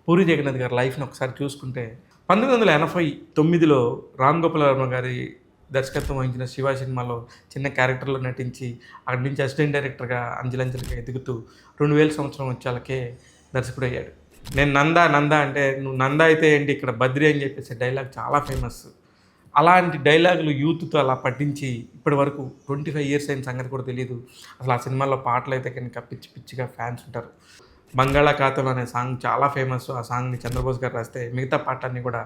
పూరి జగన్నాథ్ గారి లైఫ్‌ని ఒకసారి చూసుకుంటే 1989లో రామ్ గోపాల్ వర్మ గారి దర్శకత్వం వహించిన 'శివ' సినిమాలో చిన్న క్యారెక్టర్‌లో నటించి అక్కడి నుంచి అసిస్టెంట్ డైరెక్టర్‌గా అంచెలంచెలుగా ఎదుగుతూ 2000 సంవత్సరం వచ్చేళ్ళకే దర్శకుడయ్యాడు. నేను నందా అంటే నువ్వు నందా అయితే ఏంటి ఇక్కడ బద్రి అని చెప్పేసి డైలాగ్ చాలా ఫేమస్. అలాంటి డైలాగులు యూత్‌తో అలా పట్టించి ఇప్పటి వరకు 25 ఇయర్స్ అయిన సంగతి కూడా తెలీదు. అసలు ఆ సినిమాలో పాటలైతే కనుక పిచ్చి పిచ్చిగా ఫ్యాన్స్ ఉంటారు. 'బంగాళాఖాతం' అనే సాంగ్ చాలా ఫేమస్. ఆ సాంగ్‌ని చంద్రబోస్ గారు రాస్తే మిగతా పాటలన్నీ కూడా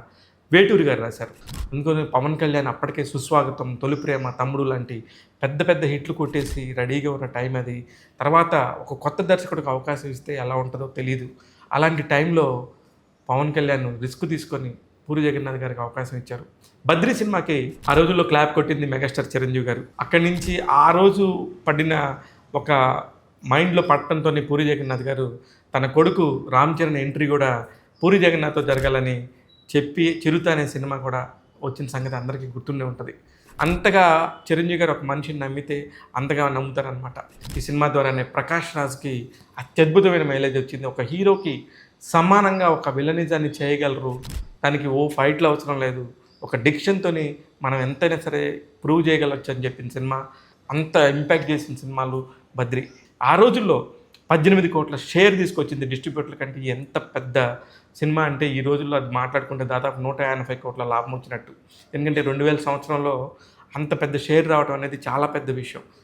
వేటూరి గారు రాశారు. అందుకని పవన్ కళ్యాణ్ అప్పటికే 'సుస్వాగతం', 'తొలి ప్రేమ', 'తమ్ముడు' లాంటి పెద్ద పెద్ద హిట్లు కొట్టేసి రెడీగా ఉన్న టైం అది. తర్వాత ఒక కొత్త దర్శకుడికి అవకాశం ఇస్తే ఎలా ఉంటుందో తెలీదు. అలాంటి టైంలో పవన్ కళ్యాణ్ రిస్క్ తీసుకొని పూరి జగన్నాథ్ గారికి అవకాశం ఇచ్చారు. 'బద్రి' సినిమాకి ఆ రోజుల్లో క్లాప్ కొట్టింది మెగాస్టార్ చిరంజీవి గారు. అక్కడి నుంచి ఆ రోజు పడిన ఒక మైండ్‌లో పడటంతోనే పూరి జగన్నాథ్ గారు తన కొడుకు రామ్ చరణ్ ఎంట్రీ కూడా పూరి జగన్నాథ్‌తో జరగాలని చెప్పి 'చిరుత' అనే సినిమా కూడా వచ్చిన సంగతి అందరికీ గుర్తుండే ఉంటుంది. అంతగా చిరంజీవి గారు ఒక మనిషిని నమ్మితే అంతగా నమ్ముతారనమాట. ఈ సినిమా ద్వారానే ప్రకాష్ రాజ్‌కి అత్యద్భుతమైన మైలేజ్ వచ్చింది. ఒక హీరోకి సమానంగా ఒక విలనిజాన్ని చేయగలరు. దానికి ఓ ఫైట్‌లు అవసరం లేదు. ఒక డిక్షన్‌తోని మనం ఎంతైనా సరే ప్రూవ్ చేయగలొచ్చు అని చెప్పిన సినిమా. అంత ఇంపాక్ట్ చేసిన సినిమాలు 'బద్రి'. ఆ రోజుల్లో 18 కోట్ల షేర్ తీసుకొచ్చింది డిస్ట్రిబ్యూటర్ల కంటే. ఎంత పెద్ద సినిమా అంటే ఈ రోజుల్లో అది మాట్లాడుకుంటే దాదాపు 180 కోట్ల లాభం వచ్చినట్టు. ఎందుకంటే 2000 సంవత్సరంలో అంత పెద్ద షేర్ రావడం అనేది చాలా పెద్ద విషయం.